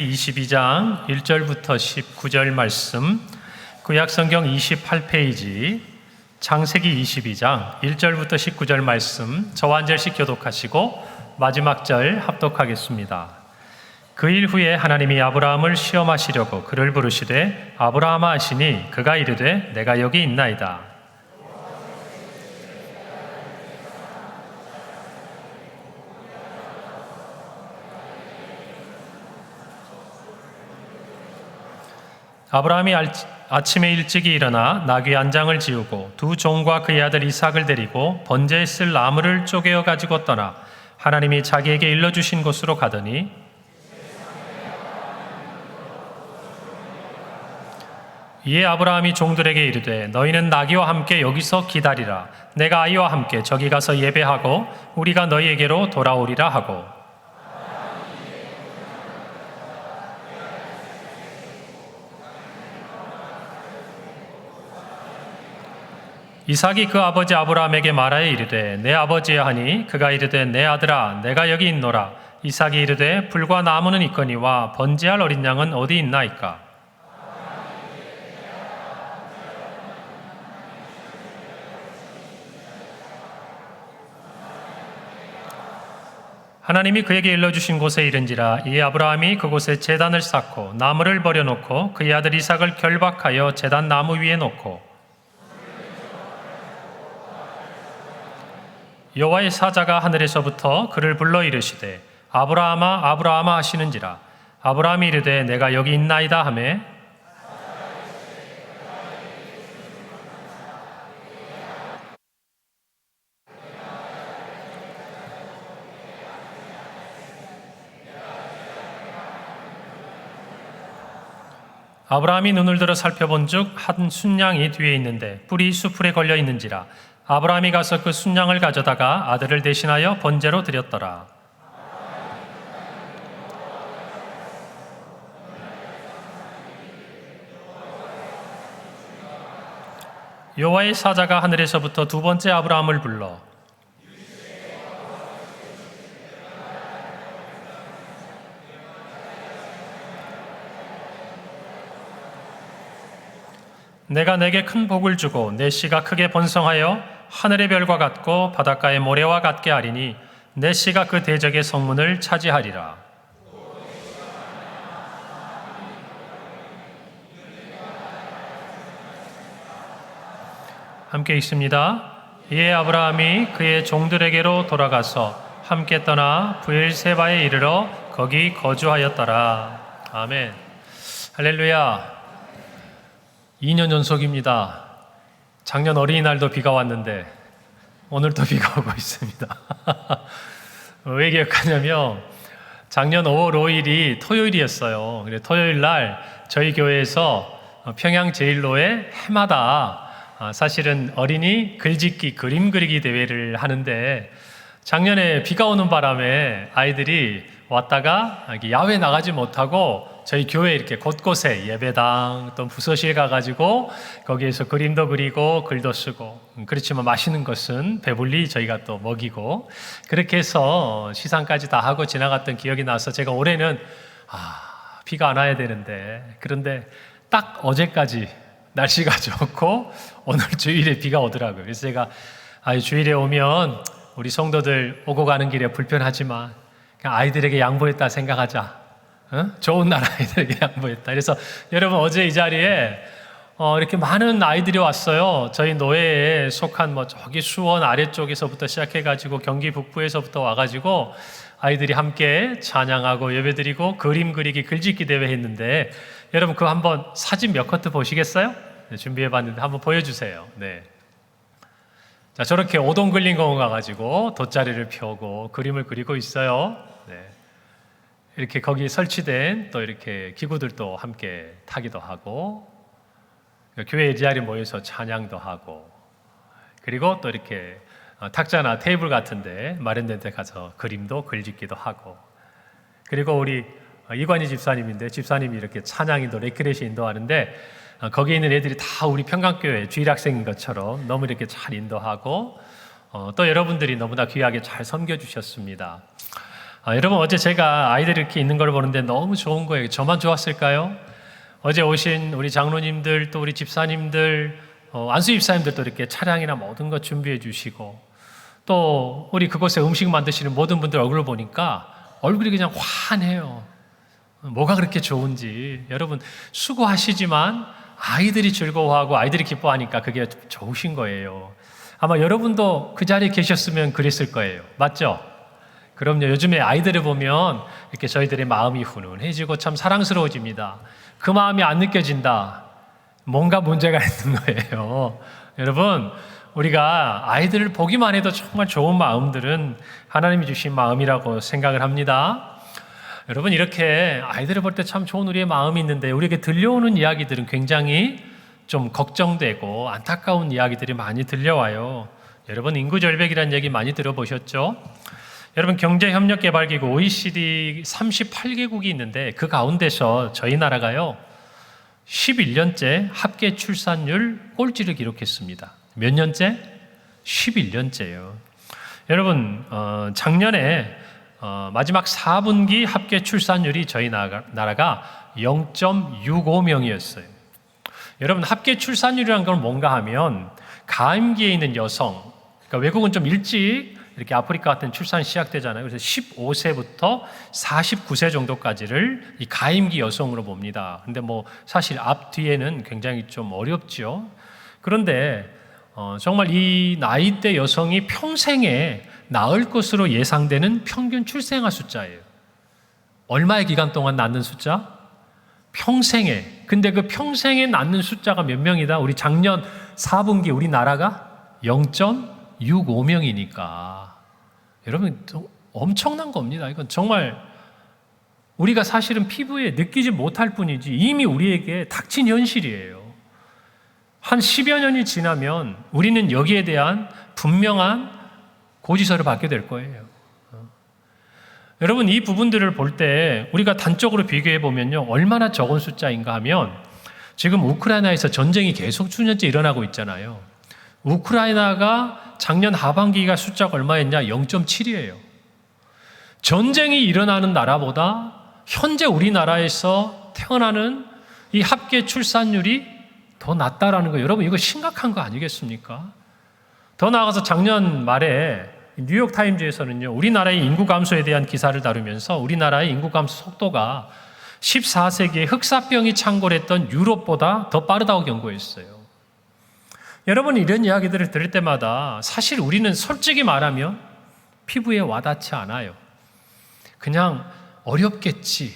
22장 1절부터 19절 말씀, 구약성경 28페이지, 창세기 22장 1절부터 19절 말씀 저와 한 절씩 교독하시고 마지막 절 합독하겠습니다. 그 일 후에 하나님이 아브라함을 시험하시려고 그를 부르시되 아브라함아 하시니 그가 이르되 내가 여기 있나이다. 아브라함이 아침에 일찍이 일어나 나귀 한 장을 지우고 두 종과 그의 아들 이삭을 데리고 번제에 쓸 나무를 쪼개어 가지고 떠나 하나님이 자기에게 일러주신 곳으로 가더니 이에 아브라함이 종들에게 이르되 너희는 나귀와 함께 여기서 기다리라. 내가 아이와 함께 저기 가서 예배하고 우리가 너희에게로 돌아오리라 하고 이삭이 그 아버지 아브라함에게 말하여 이르되 내 아버지여 하니 그가 이르되 내 아들아 내가 여기 있노라. 이삭이 이르되 불과 나무는 있거니와 번제할 어린 양은 어디 있나이까. 하나님이 그에게 일러주신 곳에 이른지라. 이에 아브라함이 그곳에 제단을 쌓고 나무를 버려놓고 그의 아들 이삭을 결박하여 제단 나무 위에 놓고 여호와의 사자가 하늘에서부터 그를 불러 이르시되 아브라함아 아브라함아 하시는지라. 아브라함이 이르되 내가 여기 있나이다 하매 아브라함이 눈을 들어 살펴본즉 한 순양이 뒤에 있는데 뿔이 수풀에 걸려 있는지라. 아브라함이 가서 그 순양을 가져다가 아들을 대신하여 번제로 드렸더라. 여호와의 사자가 하늘에서부터 두 번째 아브라함을 불러 내가 내게 큰 복을 주고 내 씨가 크게 번성하여 하늘의 별과 같고 바닷가의 모래와 같게 하리니 내 씨가 그 대적의 성문을 차지하리라. 함께 읽습니다. 이에 아브라함이 그의 종들에게로 돌아가서 함께 떠나 브엘세바에 이르러 거기 거주하였더라. 아멘. 할렐루야. 2년 연속입니다. 작년 어린이날도 비가 왔는데 오늘도 비가 오고 있습니다. 왜 기억하냐면 작년 5월 5일이 토요일이었어요. 그래서 토요일 날 저희 교회에서 평양 제1로에 해마다 사실은 어린이 글짓기 그림 그리기 대회를 하는데 작년에 비가 오는 바람에 아이들이 왔다가 야외 나가지 못하고 저희 교회 이렇게 곳곳에 예배당 또 부서실 가가지고 거기에서 그림도 그리고 글도 쓰고 그렇지만 맛있는 것은 배불리 저희가 또 먹이고 그렇게 해서 시상까지 다 하고 지나갔던 기억이 나서 제가 올해는 비가 안 와야 되는데 그런데 딱 어제까지 날씨가 좋고 오늘 주일에 비가 오더라고요. 그래서 제가 주일에 오면 우리 성도들 오고 가는 길에 불편하지만 그냥 아이들에게 양보했다 생각하자. 좋은 날 아이들에게 양보했다. 그래서 여러분 어제 이 자리에 이렇게 많은 아이들이 왔어요. 저희 노예에 속한 저기 수원 아래쪽에서부터 시작해가지고 경기 북부에서부터 와가지고 아이들이 함께 찬양하고 예배드리고 그림 그리기 글짓기 대회 했는데 여러분 그거 한번 사진 몇 커트 보시겠어요? 네, 준비해봤는데 한번 보여주세요. 네. 자, 저렇게 오동글림공원 가가지고 돗자리를 펴고 그림을 그리고 있어요. 네. 이렇게 거기 설치된 또 이렇게 기구들도 함께 타기도 하고 교회 자리에 모여서 찬양도 하고 그리고 또 이렇게 탁자나 테이블 같은데 마련된 데 가서 그림도 글짓기도 하고 그리고 우리 이관희 집사님인데 집사님이 이렇게 찬양인도 레크레이션 인도하는데 거기에 있는 애들이 다 우리 평강교회 주일학생인 것처럼 너무 이렇게 잘 인도하고 또 여러분들이 너무나 귀하게 잘 섬겨주셨습니다. 여러분 어제 제가 아이들이 이렇게 있는 걸 보는데 너무 좋은 거예요. 저만 좋았을까요? 어제 오신 우리 장로님들 또 우리 집사님들 안수 집사님들도 이렇게 차량이나 모든 것 준비해 주시고 또 우리 그곳에 음식 만드시는 모든 분들 얼굴을 보니까 얼굴이 그냥 환해요. 뭐가 그렇게 좋은지. 여러분 수고하시지만 아이들이 즐거워하고 아이들이 기뻐하니까 그게 좋으신 거예요. 아마 여러분도 그 자리에 계셨으면 그랬을 거예요. 맞죠? 그럼요. 요즘에 아이들을 보면 이렇게 저희들의 마음이 훈훈해지고 참 사랑스러워집니다. 그 마음이 안 느껴진다. 뭔가 문제가 있는 거예요. 여러분, 우리가 아이들을 보기만 해도 정말 좋은 마음들은 하나님이 주신 마음이라고 생각을 합니다. 여러분, 이렇게 아이들을 볼 때 참 좋은 우리의 마음이 있는데 우리에게 들려오는 이야기들은 굉장히 좀 걱정되고 안타까운 이야기들이 많이 들려와요. 여러분, 인구절벽이라는 얘기 많이 들어보셨죠? 여러분, 경제협력개발기구 OECD 38개국이 있는데 그 가운데서 저희 나라가요 11년째 합계 출산율 꼴찌를 기록했습니다. 몇 년째? 11년째예요. 여러분, 작년에 마지막 4분기 합계 출산율이 저희 나라가 0.65명이었어요. 여러분, 합계 출산율이라는 건 뭔가 하면 가임기에 있는 여성, 그러니까 외국은 좀 일찍 이렇게 아프리카 같은 출산 시작되잖아요. 그래서 15세부터 49세 정도까지를 이 가임기 여성으로 봅니다. 근데 뭐 사실 앞뒤에는 굉장히 좀 어렵죠. 그런데 정말 이 나이대 여성이 평생에 낳을 것으로 예상되는 평균 출생아 숫자예요. 얼마의 기간 동안 낳는 숫자? 평생에. 근데 그 평생에 낳는 숫자가 몇 명이다? 우리 작년 4분기 우리나라가 0.65명이니까 여러분 엄청난 겁니다. 이건 정말 우리가 사실은 피부에 느끼지 못할 뿐이지 이미 우리에게 닥친 현실이에요. 한 10여 년이 지나면 우리는 여기에 대한 분명한 고지서를 받게 될 거예요. 여러분, 이 부분들을 볼 때 우리가 단적으로 비교해 보면요, 얼마나 적은 숫자인가 하면 지금 우크라이나에서 전쟁이 계속 수년째 일어나고 있잖아요. 우크라이나가 작년 하반기가 숫자가 얼마였냐? 0.7이에요. 전쟁이 일어나는 나라보다 현재 우리나라에서 태어나는 이 합계 출산율이 더 낮다라는 거, 여러분 이거 심각한 거 아니겠습니까? 더 나아가서 작년 말에 뉴욕타임즈에서는요, 우리나라의 인구 감소에 대한 기사를 다루면서 우리나라의 인구 감소 속도가 14세기에 흑사병이 창궐했던 유럽보다 더 빠르다고 경고했어요. 여러분, 이런 이야기들을 들을 때마다 사실 우리는 솔직히 말하면 피부에 와닿지 않아요. 그냥 어렵겠지.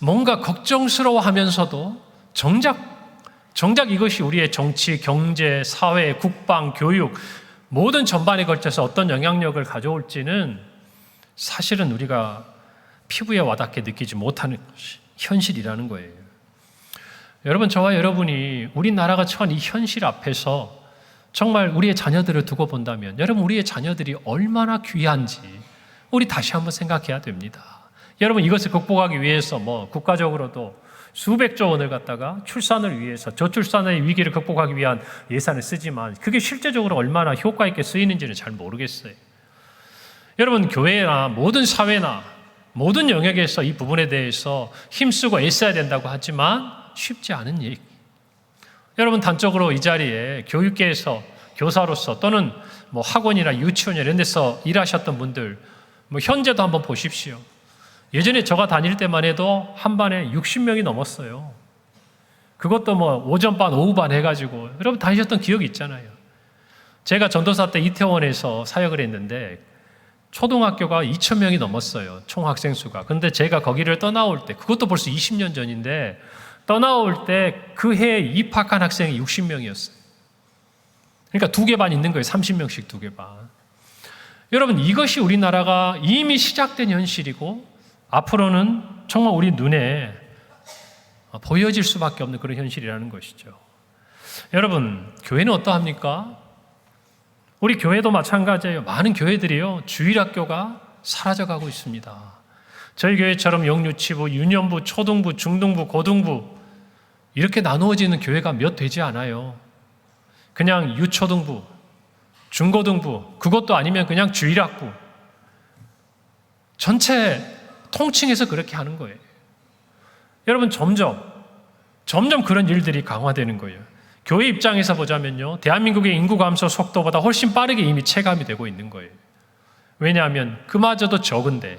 뭔가 걱정스러워 하면서도 정작 이것이 우리의 정치, 경제, 사회, 국방, 교육 모든 전반에 걸쳐서 어떤 영향력을 가져올지는 사실은 우리가 피부에 와닿게 느끼지 못하는 것이 현실이라는 거예요. 여러분, 저와 여러분이 우리나라가 처한 이 현실 앞에서 정말 우리의 자녀들을 두고 본다면 여러분, 우리의 자녀들이 얼마나 귀한지 우리 다시 한번 생각해야 됩니다. 여러분, 이것을 극복하기 위해서 국가적으로도 수백조 원을 갖다가 출산을 위해서 저출산의 위기를 극복하기 위한 예산을 쓰지만 그게 실제적으로 얼마나 효과 있게 쓰이는지는 잘 모르겠어요. 여러분, 교회나 모든 사회나 모든 영역에서 이 부분에 대해서 힘쓰고 애써야 된다고 하지만 쉽지 않은 얘기. 여러분, 단적으로 이 자리에 교육계에서 교사로서 또는 학원이나 유치원 이런 데서 일하셨던 분들 현재도 한번 보십시오. 예전에 제가 다닐 때만 해도 한 반에 60명이 넘었어요. 그것도 오전반, 오후반 해가지고 여러분 다니셨던 기억이 있잖아요. 제가 전도사 때 이태원에서 사역을 했는데 초등학교가 2,000명이 넘었어요. 총 학생 수가. 근데 제가 거기를 떠나올 때, 그것도 벌써 20년 전인데 떠나올 때 그 해에 입학한 학생이 60명이었어요. 그러니까 2개 반 있는 거예요. 30명씩 2개 반. 여러분, 이것이 우리나라가 이미 시작된 현실이고 앞으로는 정말 우리 눈에 보여질 수밖에 없는 그런 현실이라는 것이죠. 여러분, 교회는 어떠합니까? 우리 교회도 마찬가지예요. 많은 교회들이요, 주일학교가 사라져가고 있습니다. 저희 교회처럼 영유치부, 유년부, 초등부, 중등부, 고등부 이렇게 나누어지는 교회가 몇 되지 않아요. 그냥 유초등부, 중고등부, 그것도 아니면 그냥 주일학부. 전체 통칭해서 그렇게 하는 거예요. 여러분, 점점 그런 일들이 강화되는 거예요. 교회 입장에서 보자면요, 대한민국의 인구 감소 속도보다 훨씬 빠르게 이미 체감이 되고 있는 거예요. 왜냐하면 그마저도 적은데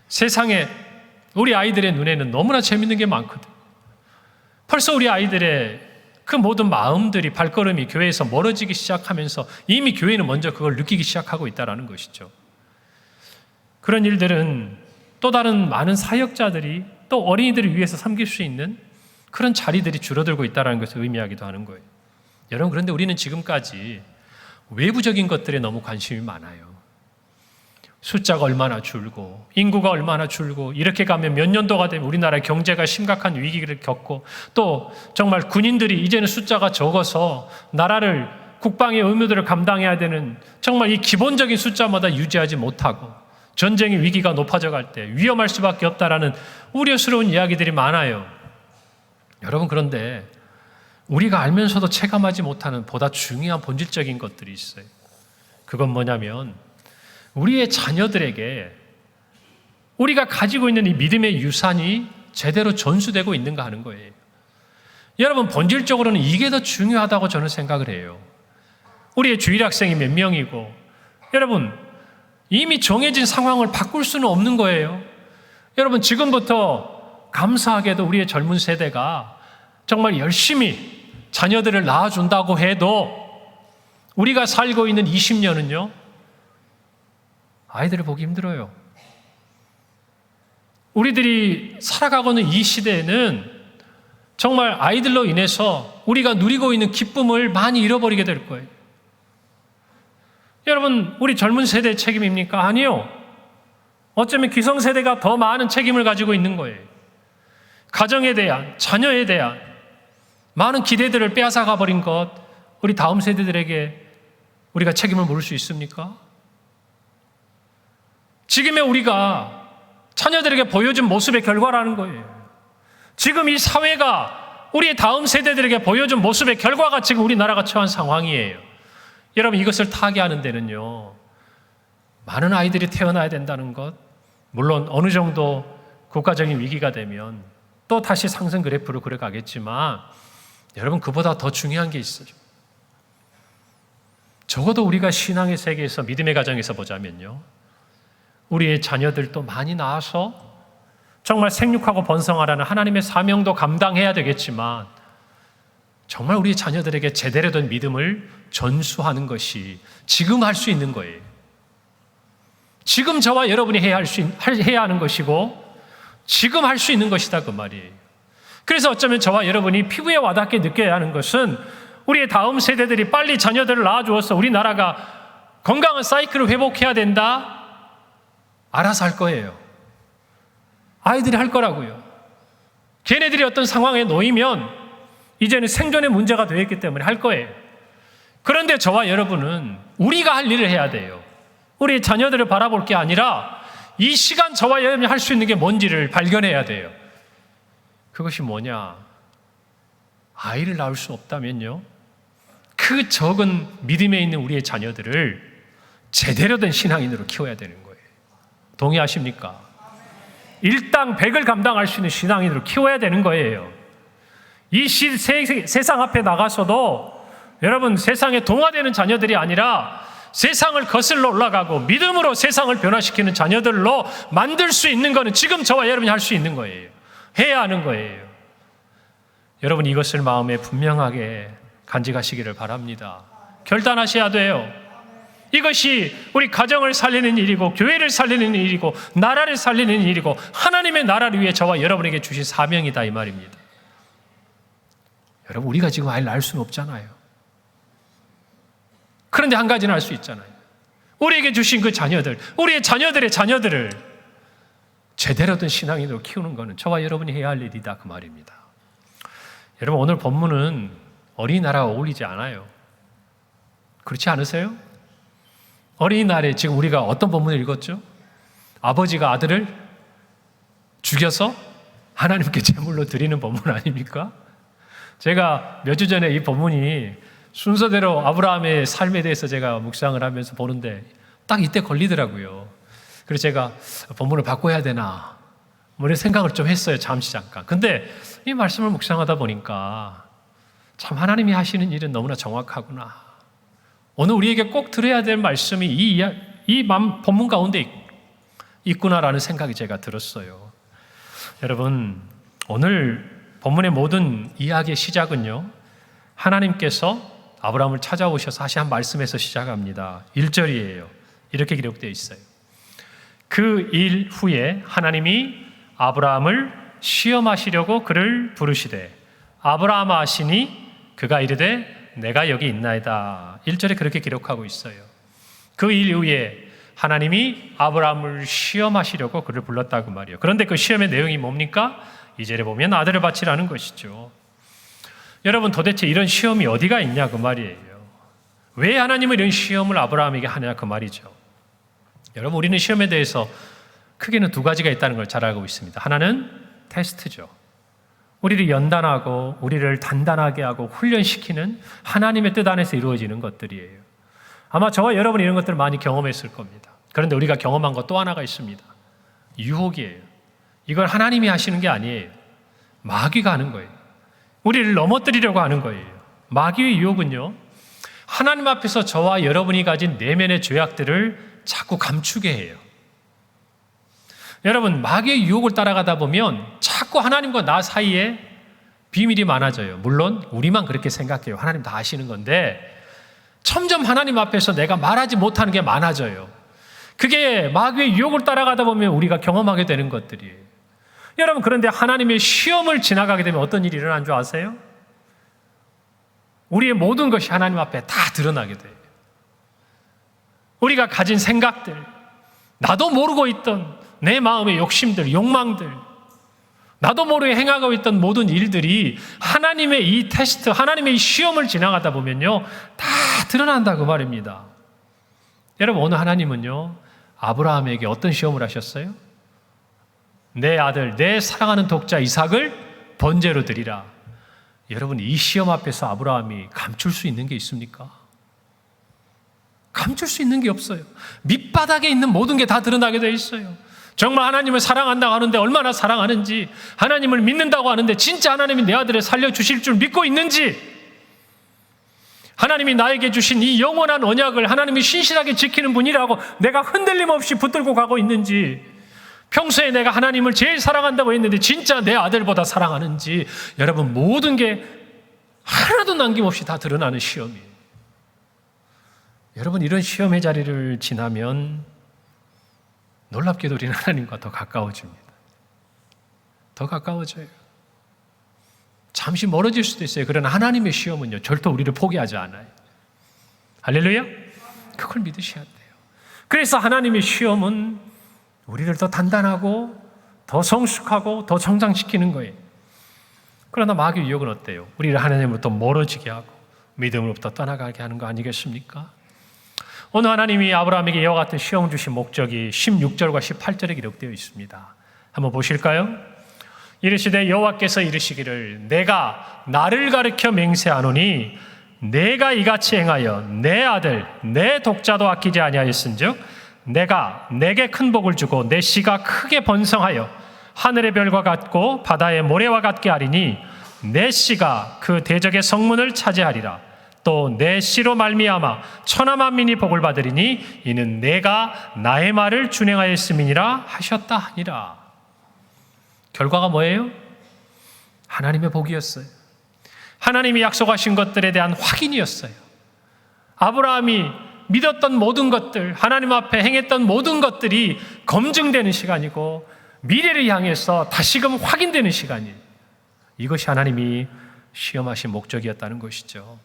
세상에 우리 아이들의 눈에는 너무나 재밌는 게 많거든. 벌써 우리 아이들의 그 모든 마음들이, 발걸음이 교회에서 멀어지기 시작하면서 이미 교회는 먼저 그걸 느끼기 시작하고 있다는 것이죠. 그런 일들은 또 다른 많은 사역자들이, 또 어린이들을 위해서 섬길 수 있는 그런 자리들이 줄어들고 있다는 것을 의미하기도 하는 거예요. 여러분, 그런데 우리는 지금까지 외부적인 것들에 너무 관심이 많아요. 숫자가 얼마나 줄고 인구가 얼마나 줄고, 이렇게 가면 몇 년도가 되면 우리나라의 경제가 심각한 위기를 겪고, 또 정말 군인들이 이제는 숫자가 적어서 나라를, 국방의 의무들을 감당해야 되는 정말 이 기본적인 숫자마다 유지하지 못하고 전쟁의 위기가 높아져 갈 때 위험할 수밖에 없다라는 우려스러운 이야기들이 많아요. 여러분, 그런데 우리가 알면서도 체감하지 못하는 보다 중요한 본질적인 것들이 있어요. 그건 뭐냐면 우리의 자녀들에게 우리가 가지고 있는 이 믿음의 유산이 제대로 전수되고 있는가 하는 거예요. 여러분, 본질적으로는 이게 더 중요하다고 저는 생각을 해요. 우리의 주일 학생이 몇 명이고, 여러분, 이미 정해진 상황을 바꿀 수는 없는 거예요. 여러분, 지금부터 감사하게도 우리의 젊은 세대가 정말 열심히 자녀들을 낳아준다고 해도 우리가 살고 있는 20년은요, 아이들을 보기 힘들어요. 우리들이 살아가고 있는 이 시대에는 정말 아이들로 인해서 우리가 누리고 있는 기쁨을 많이 잃어버리게 될 거예요. 여러분, 우리 젊은 세대의 책임입니까? 아니요. 어쩌면 기성세대가 더 많은 책임을 가지고 있는 거예요. 가정에 대한, 자녀에 대한 많은 기대들을 빼앗아가 버린 것, 우리 다음 세대들에게 우리가 책임을 물을 수 있습니까? 지금의 우리가 자녀들에게 보여준 모습의 결과라는 거예요. 지금 이 사회가 우리의 다음 세대들에게 보여준 모습의 결과가 지금 우리나라가 처한 상황이에요. 여러분, 이것을 타개하는 데는요, 많은 아이들이 태어나야 된다는 것, 물론 어느 정도 국가적인 위기가 되면 또 다시 상승 그래프로 그려가겠지만, 여러분, 그보다 더 중요한 게 있어요. 적어도 우리가 신앙의 세계에서, 믿음의 가정에서 보자면요, 우리의 자녀들도 많이 낳아서 정말 생육하고 번성하라는 하나님의 사명도 감당해야 되겠지만, 정말 우리 자녀들에게 제대로 된 믿음을 전수하는 것이 지금 할 수 있는 거예요. 지금 저와 여러분이 해야 하는 것이고 지금 할 수 있는 것이다, 그 말이에요. 그래서 어쩌면 저와 여러분이 피부에 와닿게 느껴야 하는 것은 우리의 다음 세대들이 빨리 자녀들을 낳아주어서 우리나라가 건강한 사이클을 회복해야 된다, 알아서 할 거예요. 아이들이 할 거라고요. 걔네들이 어떤 상황에 놓이면 이제는 생존의 문제가 되었기 때문에 할 거예요. 그런데 저와 여러분은 우리가 할 일을 해야 돼요. 우리 자녀들을 바라볼 게 아니라 이 시간 저와 여러분이 할 수 있는 게 뭔지를 발견해야 돼요. 그것이 뭐냐? 아이를 낳을 수 없다면요, 그 적은 믿음에 있는 우리의 자녀들을 제대로 된 신앙인으로 키워야 되는 거예요. 동의하십니까? 일당 100을 감당할 수 있는 신앙인으로 키워야 되는 거예요. 이 세상 앞에 나가서도 여러분, 세상에 동화되는 자녀들이 아니라 세상을 거슬러 올라가고 믿음으로 세상을 변화시키는 자녀들로 만들 수 있는 것은 지금 저와 여러분이 할 수 있는 거예요. 해야 하는 거예요. 여러분, 이것을 마음에 분명하게 간직하시기를 바랍니다. 결단하셔야 돼요. 이것이 우리 가정을 살리는 일이고 교회를 살리는 일이고 나라를 살리는 일이고 하나님의 나라를 위해 저와 여러분에게 주신 사명이다, 이 말입니다. 여러분, 우리가 지금 아이를 낳을 수는 없잖아요. 그런데 한 가지는 알 수 있잖아요. 우리에게 주신 그 자녀들, 우리의 자녀들의 자녀들을 제대로 된 신앙인으로 키우는 것은 저와 여러분이 해야 할 일이다, 그 말입니다. 여러분, 오늘 본문은 어린이날과 어울리지 않아요. 그렇지 않으세요? 어린이날에 지금 우리가 어떤 본문을 읽었죠? 아버지가 아들을 죽여서 하나님께 제물로 드리는 본문 아닙니까? 제가 몇 주 전에 이 본문이 순서대로 아브라함의 삶에 대해서 제가 묵상을 하면서 보는데 딱 이때 걸리더라고요. 그래서 제가 본문을 바꿔야 되나 뭐 이런 생각을 좀 했어요. 잠시 잠깐. 근데 이 말씀을 묵상하다 보니까 참 하나님이 하시는 일은 너무나 정확하구나. 오늘 우리에게 꼭 들어야 될 말씀이 이 본문 가운데 있구나라는 생각이 제가 들었어요. 여러분, 오늘 본문의 모든 이야기의 시작은요, 하나님께서 아브라함을 찾아오셔서 하신 한 말씀에서 시작합니다. 1절이에요. 이렇게 기록되어 있어요. 그 일 후에 하나님이 아브라함을 시험하시려고 그를 부르시되 아브라함아 하시니 그가 이르되 내가 여기 있나이다. 1절에 그렇게 기록하고 있어요. 그 일 후에 하나님이 아브라함을 시험하시려고 그를 불렀다고 말이에요. 그런데 그 시험의 내용이 뭡니까? 2절에 보면 아들을 바치라는 것이죠. 여러분, 도대체 이런 시험이 어디가 있냐 그 말이에요. 왜 하나님은 이런 시험을 아브라함에게 하냐 그 말이죠. 여러분, 우리는 시험에 대해서 크게는 두 가지가 있다는 걸 잘 알고 있습니다. 하나는 테스트죠. 우리를 연단하고 우리를 단단하게 하고 훈련시키는 하나님의 뜻 안에서 이루어지는 것들이에요. 아마 저와 여러분이 이런 것들을 많이 경험했을 겁니다. 그런데 우리가 경험한 것 또 하나가 있습니다. 유혹이에요. 이걸 하나님이 하시는 게 아니에요. 마귀가 하는 거예요. 우리를 넘어뜨리려고 하는 거예요. 마귀의 유혹은요, 하나님 앞에서 저와 여러분이 가진 내면의 죄악들을 자꾸 감추게 해요. 여러분, 마귀의 유혹을 따라가다 보면 자꾸 하나님과 나 사이에 비밀이 많아져요. 물론 우리만 그렇게 생각해요. 하나님 다 아시는 건데 점점 하나님 앞에서 내가 말하지 못하는 게 많아져요. 그게 마귀의 유혹을 따라가다 보면 우리가 경험하게 되는 것들이에요. 여러분, 그런데 하나님의 시험을 지나가게 되면 어떤 일이 일어나는 줄 아세요? 우리의 모든 것이 하나님 앞에 다 드러나게 돼요. 우리가 가진 생각들, 나도 모르고 있던 내 마음의 욕심들, 욕망들, 나도 모르게 행하고 있던 모든 일들이 하나님의 이 테스트, 하나님의 이 시험을 지나가다 보면요, 다 드러난다 그 말입니다. 여러분, 오늘 하나님은요, 아브라함에게 어떤 시험을 하셨어요? 내 아들, 내 사랑하는 독자 이삭을 번제로 드리라. 여러분, 이 시험 앞에서 아브라함이 감출 수 있는 게 있습니까? 감출 수 있는 게 없어요. 밑바닥에 있는 모든 게 다 드러나게 되어 있어요. 정말 하나님을 사랑한다고 하는데 얼마나 사랑하는지, 하나님을 믿는다고 하는데 진짜 하나님이 내 아들을 살려주실 줄 믿고 있는지, 하나님이 나에게 주신 이 영원한 언약을 하나님이 신실하게 지키는 분이라고 내가 흔들림 없이 붙들고 가고 있는지, 평소에 내가 하나님을 제일 사랑한다고 했는데 진짜 내 아들보다 사랑하는지, 여러분, 모든 게 하나도 남김없이 다 드러나는 시험이에요. 여러분, 이런 시험의 자리를 지나면 놀랍게도 우리는 하나님과 더 가까워집니다. 더 가까워져요. 잠시 멀어질 수도 있어요. 그러나 하나님의 시험은요, 절대 우리를 포기하지 않아요. 할렐루야? 그걸 믿으셔야 돼요. 그래서 하나님의 시험은 우리를 더 단단하고 더 성숙하고 더 성장시키는 거예요. 그러나 마귀의 유혹은 어때요? 우리를 하나님으로부터 멀어지게 하고 믿음으로부터 떠나가게 하는 거 아니겠습니까? 오늘 하나님이 아브라함에게 이와 같은 시험 주신 목적이 16절과 18절에 기록되어 있습니다. 한번 보실까요? 이르시되 여호와께서 이르시기를 내가 나를 가르쳐 맹세하노니 내가 이같이 행하여 내 아들 내 독자도 아끼지 아니하였은즉 내가 내게 큰 복을 주고 내 씨가 크게 번성하여 하늘의 별과 같고 바다의 모래와 같게 하리니 내 씨가 그 대적의 성문을 차지하리라. 또 내 씨로 말미암아 천하 만민이 복을 받으리니 이는 내가 나의 말을 준행하였음이니라 하셨다 하니라. 결과가 뭐예요? 하나님의 복이었어요. 하나님이 약속하신 것들에 대한 확인이었어요. 아브라함이 믿었던 모든 것들, 하나님 앞에 행했던 모든 것들이 검증되는 시간이고 미래를 향해서 다시금 확인되는 시간이에요. 이것이 하나님이 시험하신 목적이었다는 것이죠.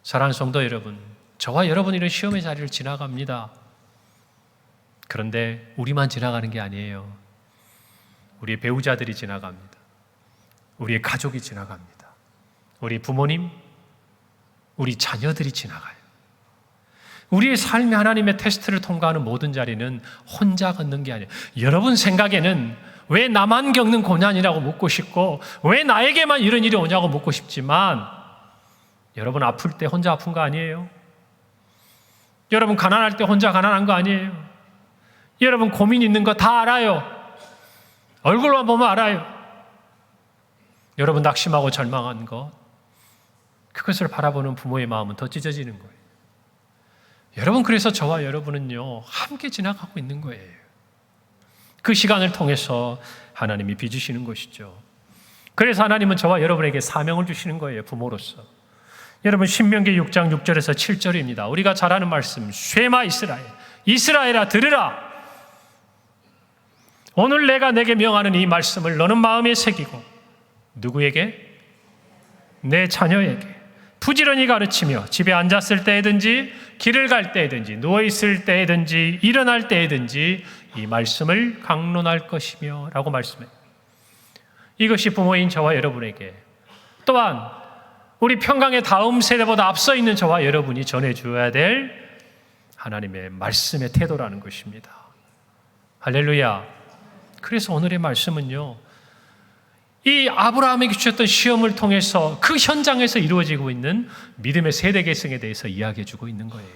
사랑하는 성도 여러분, 저와 여러분 이런 시험의 자리를 지나갑니다. 그런데 우리만 지나가는 게 아니에요. 우리의 배우자들이 지나갑니다. 우리의 가족이 지나갑니다. 우리 부모님, 우리 자녀들이 지나가요. 우리의 삶이 하나님의 테스트를 통과하는 모든 자리는 혼자 걷는 게 아니에요. 여러분 생각에는 왜 나만 겪는 고난이라고 묻고 싶고 왜 나에게만 이런 일이 오냐고 묻고 싶지만 여러분 아플 때 혼자 아픈 거 아니에요? 여러분 가난할 때 혼자 가난한 거 아니에요? 여러분 고민 있는 거 다 알아요. 얼굴만 보면 알아요. 여러분 낙심하고 절망한 것, 그것을 바라보는 부모의 마음은 더 찢어지는 거예요. 여러분, 그래서 저와 여러분은요, 함께 지나가고 있는 거예요. 그 시간을 통해서 하나님이 빚으시는 것이죠. 그래서 하나님은 저와 여러분에게 사명을 주시는 거예요, 부모로서. 여러분, 신명기 6장 6절에서 7절입니다. 우리가 잘 아는 말씀, 쉐마 이스라엘, 이스라엘아 들으라. 오늘 내가 내게 명하는 이 말씀을 너는 마음에 새기고 누구에게? 내 자녀에게 부지런히 가르치며 집에 앉았을 때든지 길을 갈 때든지 누워있을 때든지 일어날 때든지 이 말씀을 강론할 것이며 라고 말씀해요. 이것이 부모인 저와 여러분에게, 또한 우리 평강의 다음 세대보다 앞서 있는 저와 여러분이 전해줘야 될 하나님의 말씀의 태도라는 것입니다. 할렐루야. 그래서 오늘의 말씀은요, 이 아브라함에게 주셨던 시험을 통해서 그 현장에서 이루어지고 있는 믿음의 세대 계승에 대해서 이야기해 주고 있는 거예요.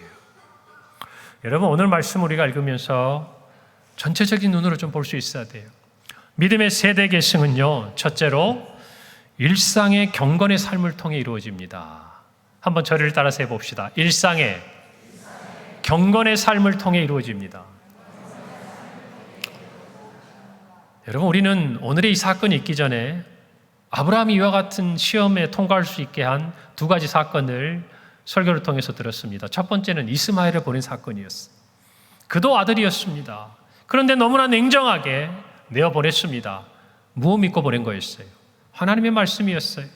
여러분, 오늘 말씀 우리가 읽으면서 전체적인 눈으로 좀 볼 수 있어야 돼요. 믿음의 세대 계승은요, 첫째로 일상의 경건의 삶을 통해 이루어집니다. 한번 저를 따라서 해봅시다. 일상의 경건의 삶을 통해 이루어집니다. 여러분, 우리는 오늘의 이 사건이 있기 전에 아브라함이 이와 같은 시험에 통과할 수 있게 한 두 가지 사건을 설교를 통해서 들었습니다. 첫 번째는 이스마엘을 보낸 사건이었어요. 그도 아들이었습니다. 그런데 너무나 냉정하게 내어보냈습니다. 무엇 믿고 보낸 거였어요? 하나님의 말씀이었어요.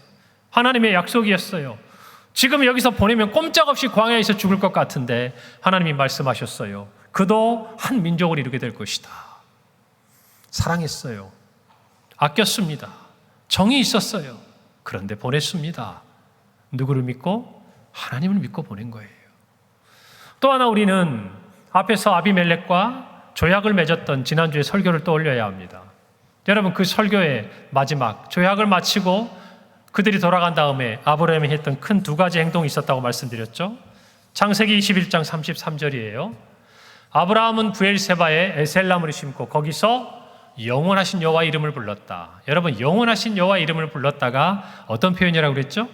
하나님의 약속이었어요. 지금 여기서 보내면 꼼짝없이 광야에서 죽을 것 같은데 하나님이 말씀하셨어요. 그도 한 민족을 이루게 될 것이다. 사랑했어요. 아꼈습니다. 정이 있었어요. 그런데 보냈습니다. 누구를 믿고? 하나님을 믿고 보낸 거예요. 또 하나, 우리는 앞에서 아비멜렉과 조약을 맺었던 지난주에 설교를 떠올려야 합니다. 여러분, 그 설교의 마지막, 조약을 마치고 그들이 돌아간 다음에 아브라함이 했던 큰 두 가지 행동이 있었다고 말씀드렸죠. 창세기 21장 33절이에요. 아브라함은 부엘세바에 에셀나무를 심고 거기서 영원하신 여호와 이름을 불렀다. 여러분, 영원하신 여호와 이름을 불렀다가 어떤 표현이라고 그랬죠?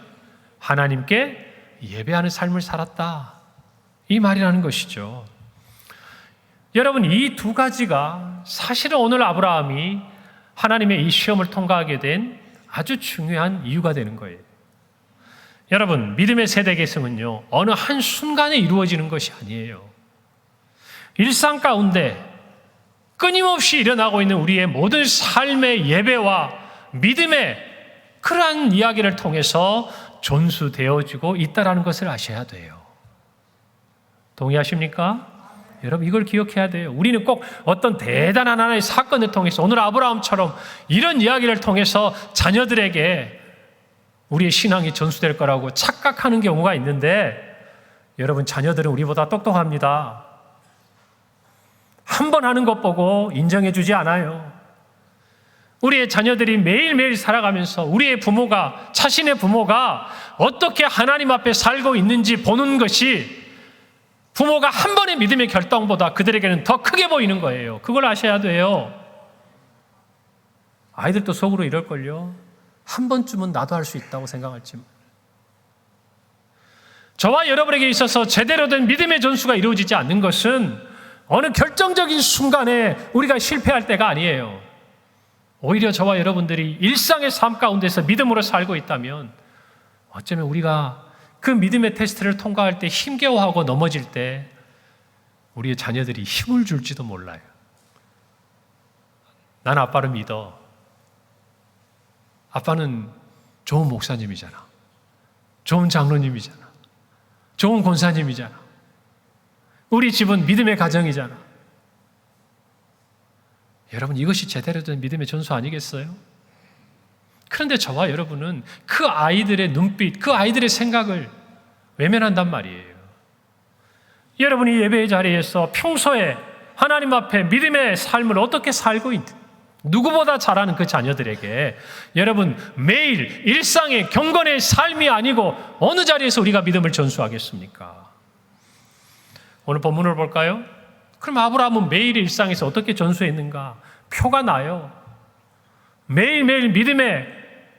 하나님께 예배하는 삶을 살았다. 이 말이라는 것이죠. 여러분, 이 두 가지가 사실은 오늘 아브라함이 하나님의 이 시험을 통과하게 된 아주 중요한 이유가 되는 거예요. 여러분, 믿음의 세대 계승은요, 어느 한순간에 이루어지는 것이 아니에요. 일상 가운데 끊임없이 일어나고 있는 우리의 모든 삶의 예배와 믿음의 그러한 이야기를 통해서 존수되어지고 있다는 것을 아셔야 돼요. 동의하십니까? 여러분, 이걸 기억해야 돼요. 우리는 꼭 어떤 대단한 하나의 사건을 통해서, 오늘 아브라함처럼 이런 이야기를 통해서 자녀들에게 우리의 신앙이 전수될 거라고 착각하는 경우가 있는데, 여러분, 자녀들은 우리보다 똑똑합니다. 한 번 하는 것 보고 인정해 주지 않아요. 우리의 자녀들이 매일매일 살아가면서 우리의 부모가, 자신의 부모가 어떻게 하나님 앞에 살고 있는지 보는 것이 부모가 한 번의 믿음의 결정보다 그들에게는 더 크게 보이는 거예요. 그걸 아셔야 돼요. 아이들도 속으로 이럴걸요. 한 번쯤은 나도 할 수 있다고 생각할지. 저와 여러분에게 있어서 제대로 된 믿음의 전수가 이루어지지 않는 것은 어느 결정적인 순간에 우리가 실패할 때가 아니에요. 오히려 저와 여러분들이 일상의 삶 가운데서 믿음으로 살고 있다면 어쩌면 우리가 그 믿음의 테스트를 통과할 때 힘겨워하고 넘어질 때 우리의 자녀들이 힘을 줄지도 몰라요. 난 아빠를 믿어. 아빠는 좋은 목사님이잖아. 좋은 장로님이잖아. 좋은 권사님이잖아. 우리 집은 믿음의 가정이잖아. 여러분, 이것이 제대로 된 믿음의 전수 아니겠어요? 그런데 저와 여러분은 그 아이들의 눈빛, 그 아이들의 생각을 외면한단 말이에요. 여러분이 예배의 자리에서 평소에 하나님 앞에 믿음의 삶을 어떻게 살고 있는지 누구보다 잘 아는 그 자녀들에게 여러분, 매일 일상의 경건의 삶이 아니고 어느 자리에서 우리가 믿음을 전수하겠습니까? 오늘 본문을 볼까요? 그럼 아브라함은 매일 일상에서 어떻게 전수했는가? 표가 나요. 매일매일 믿음의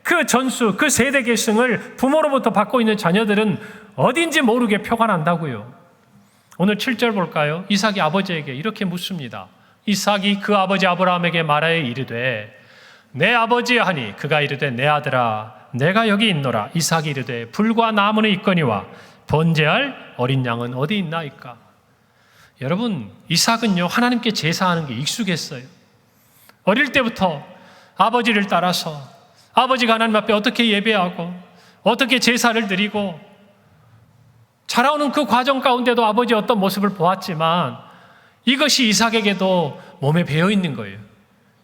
그 전수, 그 세대 계승을 부모로부터 받고 있는 자녀들은 어딘지 모르게 표가 난다고요. 오늘 7절 볼까요? 이삭이 아버지에게 이렇게 묻습니다. 이삭이 그 아버지 아브라함에게 말하여 이르되 내 아버지 하니 그가 이르되 내 아들아 내가 여기 있노라. 이삭이 이르되 불과 나무는 있거니와 번제할 어린 양은 어디 있나이까? 여러분, 이삭은요 하나님께 제사하는 게 익숙했어요. 어릴 때부터 아버지를 따라서 아버지가 하나님 앞에 어떻게 예배하고 어떻게 제사를 드리고 자라오는 그 과정 가운데도 아버지의 어떤 모습을 보았지만 이것이 이삭에게도 몸에 배어 있는 거예요.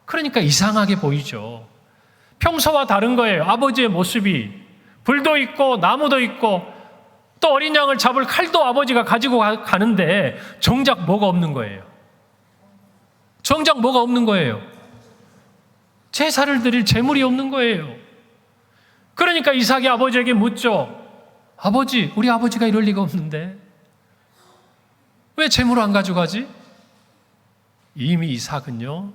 그러니까 이상하게 보이죠. 평소와 다른 거예요. 아버지의 모습이 불도 있고 나무도 있고 또 어린 양을 잡을 칼도 아버지가 가지고 가는데 정작 뭐가 없는 거예요. 정작 뭐가 없는 거예요. 제사를 드릴 제물이 없는 거예요. 그러니까 이삭이 아버지에게 묻죠. 아버지, 우리 아버지가 이럴 리가 없는데 왜 제물을 안 가져가지? 이미 이삭은요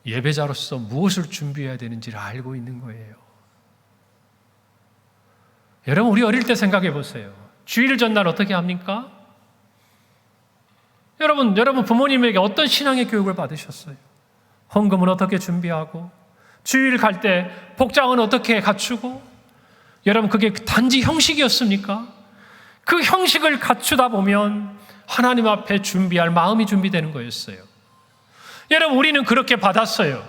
예배자로서 무엇을 준비해야 되는지를 알고 있는 거예요. 여러분, 우리 어릴 때 생각해 보세요. 주일 전날 어떻게 합니까? 여러분 부모님에게 어떤 신앙의 교육을 받으셨어요? 헌금은 어떻게 준비하고 주일 갈 때 복장은 어떻게 갖추고? 여러분, 그게 단지 형식이었습니까? 그 형식을 갖추다 보면 하나님 앞에 준비할 마음이 준비되는 거였어요. 여러분, 우리는 그렇게 받았어요.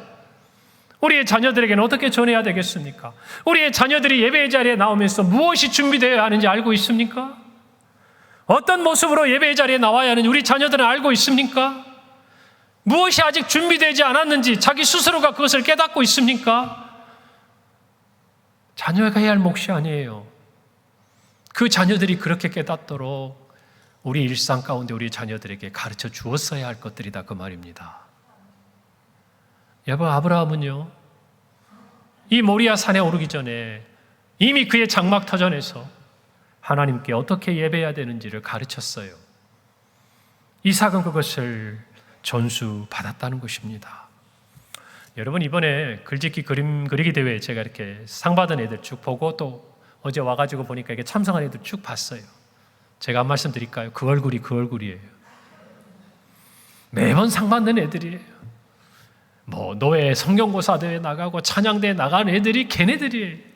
우리의 자녀들에게는 어떻게 전해야 되겠습니까? 우리의 자녀들이 예배의 자리에 나오면서 무엇이 준비되어야 하는지 알고 있습니까? 어떤 모습으로 예배의 자리에 나와야 하는지 우리 자녀들은 알고 있습니까? 무엇이 아직 준비되지 않았는지 자기 스스로가 그것을 깨닫고 있습니까? 자녀가 해야 할 몫이 아니에요. 그 자녀들이 그렇게 깨닫도록 우리 일상 가운데 우리 자녀들에게 가르쳐 주었어야 할 것들이다, 그 말입니다. 여러분, 아브라함은요 이 모리아 산에 오르기 전에 이미 그의 장막 터전에서 하나님께 어떻게 예배해야 되는지를 가르쳤어요. 이삭은 그것을 전수받았다는 것입니다. 여러분, 이번에 글짓기 그림 그리기 대회 제가 이렇게 상 받은 애들 쭉 보고 또 어제 와가지고 보니까 이게 참석한 애들 쭉 봤어요. 제가 한 말씀 드릴까요? 그 얼굴이 그 얼굴이에요. 매번 상 받는 애들이에요. 뭐 노예 성경고사 대회 나가고 찬양대회 나가는 애들이 걔네들이에요.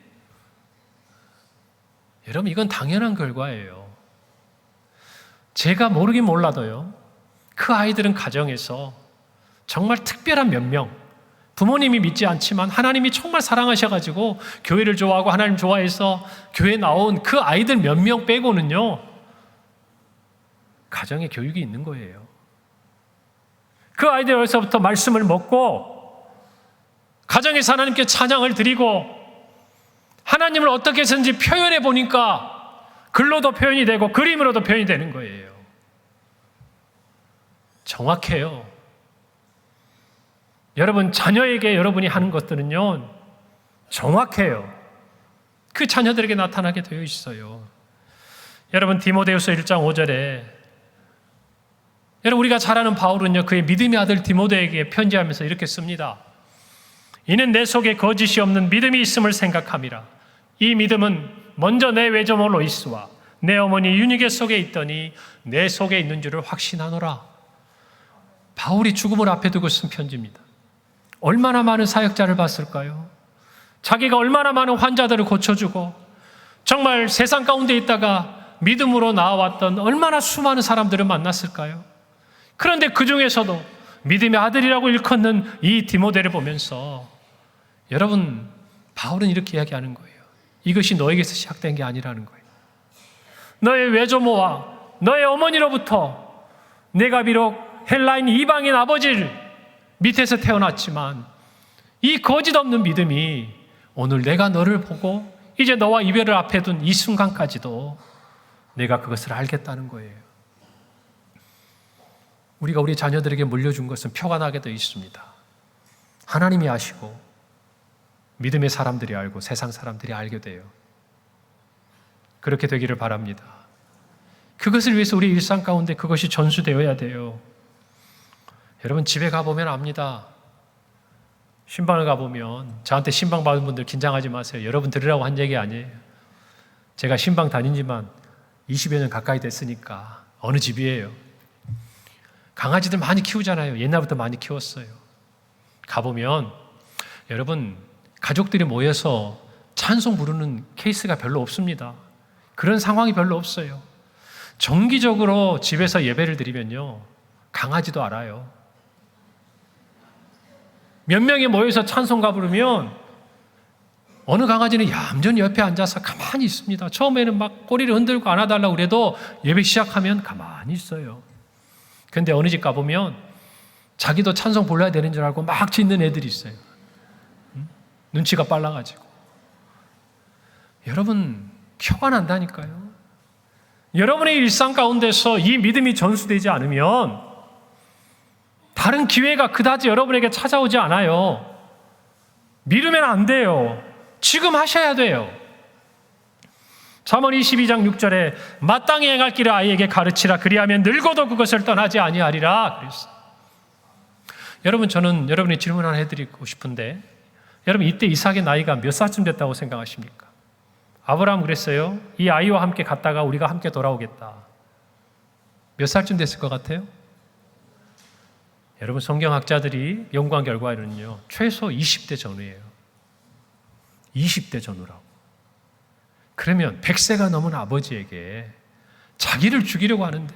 여러분, 이건 당연한 결과예요. 제가 모르긴 몰라도요 그 아이들은 가정에서 정말 특별한 몇 명, 부모님이 믿지 않지만 하나님이 정말 사랑하셔가지고 교회를 좋아하고 하나님 좋아해서 교회에 나온 그 아이들 몇 명 빼고는요 가정에 교육이 있는 거예요. 그 아이들에서부터 말씀을 먹고 가정에서 하나님께 찬양을 드리고 하나님을 어떻게 해서든지 표현해 보니까 글로도 표현이 되고 그림으로도 표현이 되는 거예요. 정확해요. 여러분, 자녀에게 여러분이 하는 것들은요 정확해요. 그 자녀들에게 나타나게 되어 있어요. 여러분, 디모데후서 1장 5절에 여러분, 우리가 잘 아는 바울은요 그의 믿음의 아들 디모데에게 편지하면서 이렇게 씁니다. 이는 내 속에 거짓이 없는 믿음이 있음을 생각함이라. 이 믿음은 먼저 내 외조모 로이스와 내 어머니 유니게 속에 있더니 내 속에 있는 줄을 확신하노라. 바울이 죽음을 앞에 두고 쓴 편지입니다. 얼마나 많은 사역자를 봤을까요? 자기가 얼마나 많은 환자들을 고쳐주고 정말 세상 가운데 있다가 믿음으로 나아왔던 얼마나 수많은 사람들을 만났을까요? 그런데 그 중에서도 믿음의 아들이라고 일컫는 이 디모데를 보면서 여러분, 바울은 이렇게 이야기하는 거예요. 이것이 너에게서 시작된 게 아니라는 거예요. 너의 외조모와 너의 어머니로부터 내가 비록 헬라인 이방인 아버지를 밑에서 태어났지만 이 거짓 없는 믿음이 오늘 내가 너를 보고 이제 너와 이별을 앞에 둔 이 순간까지도 내가 그것을 알겠다는 거예요. 우리가 우리 자녀들에게 물려준 것은 표가 나게 되어 있습니다. 하나님이 아시고 믿음의 사람들이 알고 세상 사람들이 알게 돼요. 그렇게 되기를 바랍니다. 그것을 위해서 우리 일상 가운데 그것이 전수되어야 돼요. 여러분 집에 가보면 압니다. 신방을 가보면 저한테 신방 받은 분들 긴장하지 마세요. 여러분 들으라고 한 얘기 아니에요. 제가 신방 다닌 지만 20여 년 가까이 됐으니까 어느 집이에요. 강아지들 많이 키우잖아요. 옛날부터 많이 키웠어요. 가보면 여러분 가족들이 모여서 찬송 부르는 케이스가 별로 없습니다. 그런 상황이 별로 없어요. 정기적으로 집에서 예배를 드리면요, 강아지도 알아요. 몇 명이 모여서 찬송가 부르면 어느 강아지는 얌전히 옆에 앉아서 가만히 있습니다. 처음에는 막 꼬리를 흔들고 안아달라고 그래도 예배 시작하면 가만히 있어요. 그런데 어느 집 가보면 자기도 찬송 불러야 되는 줄 알고 막 짖는 애들이 있어요. 눈치가 빨라가지고. 여러분, 표가 난다니까요. 여러분의 일상 가운데서 이 믿음이 전수되지 않으면 다른 기회가 그다지 여러분에게 찾아오지 않아요. 미루면 안 돼요. 지금 하셔야 돼요. 잠언 22장 6절에 마땅히 행할 길을 아이에게 가르치라. 그리하면 늙어도 그것을 떠나지 아니하리라 그랬어요. 여러분, 저는 여러분이 질문 하나 해드리고 싶은데, 여러분 이때 이삭의 나이가 몇 살쯤 됐다고 생각하십니까? 아브라함 그랬어요. 이 아이와 함께 갔다가 우리가 함께 돌아오겠다. 몇 살쯤 됐을 것 같아요? 여러분, 성경학자들이 연구한 결과에는요, 최소 20대 전후예요. 20대 전후라고. 그러면 100세가 넘은 아버지에게 자기를 죽이려고 하는데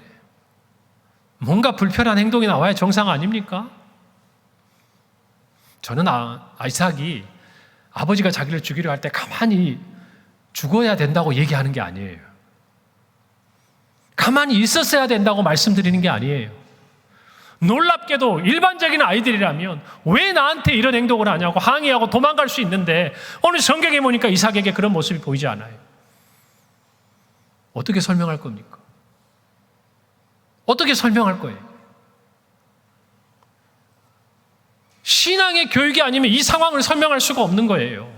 뭔가 불편한 행동이 나와야 정상 아닙니까? 저는 이삭이 아버지가 자기를 죽이려 할 때 가만히 죽어야 된다고 얘기하는 게 아니에요. 가만히 있었어야 된다고 말씀드리는 게 아니에요. 놀랍게도 일반적인 아이들이라면 왜 나한테 이런 행동을 하냐고 항의하고 도망갈 수 있는데 오늘 성경에 보니까 이삭에게 그런 모습이 보이지 않아요. 어떻게 설명할 겁니까? 어떻게 설명할 거예요? 신앙의 교육이 아니면 이 상황을 설명할 수가 없는 거예요.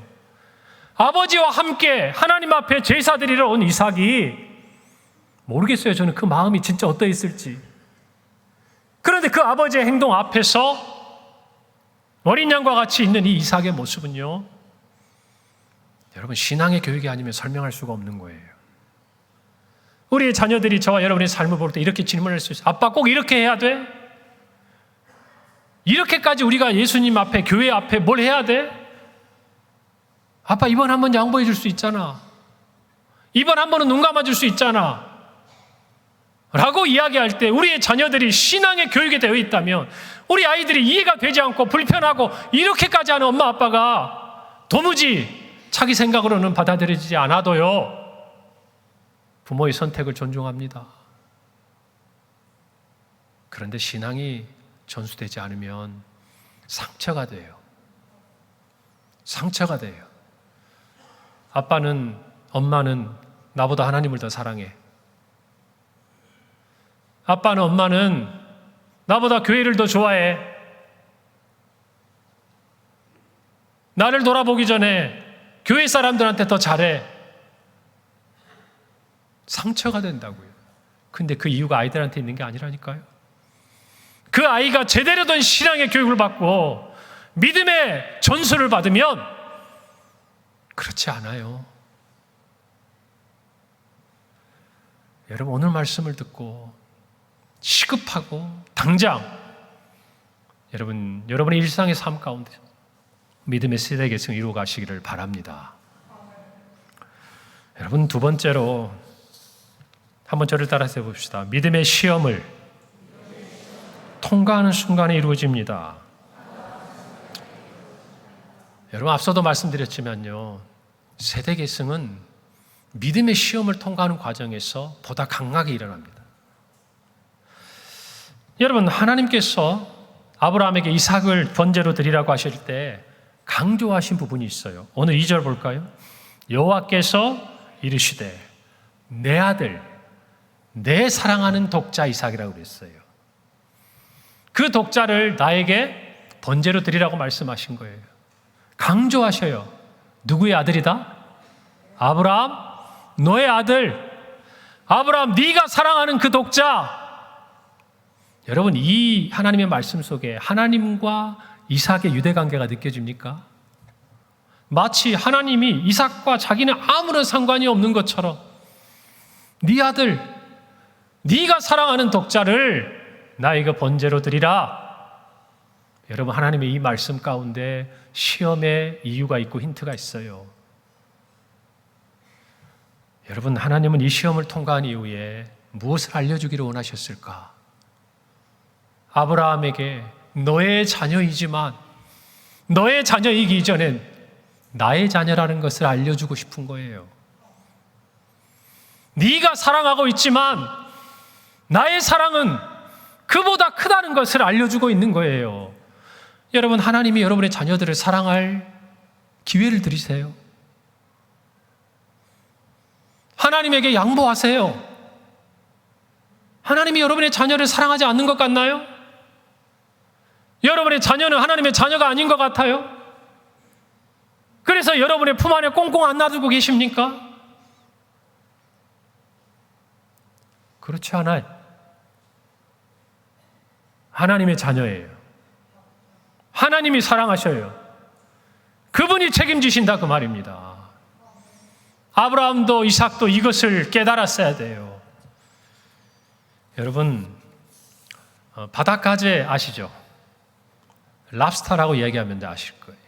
아버지와 함께 하나님 앞에 제사드리러 온 이삭이, 모르겠어요. 저는 그 마음이 진짜 어떠했을지. 그런데 그 아버지의 행동 앞에서 어린 양과 같이 있는 이 이삭의 모습은요, 여러분 신앙의 교육이 아니면 설명할 수가 없는 거예요. 우리의 자녀들이 저와 여러분의 삶을 볼 때 이렇게 질문할 수 있어요. 아빠 꼭 이렇게 해야 돼? 이렇게까지 우리가 예수님 앞에, 교회 앞에 뭘 해야 돼? 아빠 이번 한번 양보해 줄 수 있잖아. 이번 한 번은 눈 감아 줄 수 있잖아. 라고 이야기할 때 우리의 자녀들이 신앙의 교육에 되어 있다면 우리 아이들이 이해가 되지 않고 불편하고 이렇게까지 하는 엄마 아빠가 도무지 자기 생각으로는 받아들여지지 않아도요, 부모의 선택을 존중합니다. 그런데 신앙이 전수되지 않으면 상처가 돼요. 상처가 돼요. 아빠는, 엄마는 나보다 하나님을 더 사랑해. 아빠는, 엄마는 나보다 교회를 더 좋아해. 나를 돌아보기 전에 교회 사람들한테 더 잘해. 상처가 된다고요. 근데 그 이유가 아이들한테 있는 게 아니라니까요. 그 아이가 제대로 된 신앙의 교육을 받고 믿음의 전수를 받으면 그렇지 않아요. 여러분, 오늘 말씀을 듣고 시급하고 당장 여러분의 일상의 삶 가운데 믿음의 세대 계승 이루어 가시기를 바랍니다. 여러분, 두 번째로 한번 저를 따라서 해봅시다. 믿음의 시험을 통과하는 순간에 이루어집니다. 여러분, 앞서도 말씀드렸지만요, 세대 계승은 믿음의 시험을 통과하는 과정에서 보다 강하게 일어납니다. 여러분, 하나님께서 아브라함에게 이삭을 번제로 드리라고 하실 때 강조하신 부분이 있어요. 오늘 2절 볼까요? 여호와께서 이르시되 내 아들, 내 사랑하는 독자 이삭이라고 그랬어요. 그 독자를 나에게 번제로 드리라고 말씀하신 거예요. 강조하셔요. 누구의 아들이다? 아브라함, 너의 아들. 아브라함, 네가 사랑하는 그 독자. 여러분, 이 하나님의 말씀 속에 하나님과 이삭의 유대관계가 느껴집니까? 마치 하나님이 이삭과 자기는 아무런 상관이 없는 것처럼 네 아들, 네가 사랑하는 독자를 나에게 번제로 드리라. 여러분, 하나님의 이 말씀 가운데 시험의 이유가 있고 힌트가 있어요. 여러분, 하나님은 이 시험을 통과한 이후에 무엇을 알려주기를 원하셨을까? 아브라함에게 너의 자녀이지만 너의 자녀이기 이전엔 나의 자녀라는 것을 알려주고 싶은 거예요. 네가 사랑하고 있지만 나의 사랑은 그보다 크다는 것을 알려주고 있는 거예요. 여러분, 하나님이 여러분의 자녀들을 사랑할 기회를 드리세요. 하나님에게 양보하세요. 하나님이 여러분의 자녀를 사랑하지 않는 것 같나요? 여러분의 자녀는 하나님의 자녀가 아닌 것 같아요? 그래서 여러분의 품 안에 꽁꽁 안 놔두고 계십니까? 그렇지 않아요. 하나님의 자녀예요. 하나님이 사랑하셔요. 그분이 책임지신다 그 말입니다. 아브라함도 이삭도 이것을 깨달았어야 돼요. 여러분, 바닷가재 아시죠? 랍스타라고 얘기하면 아실 거예요.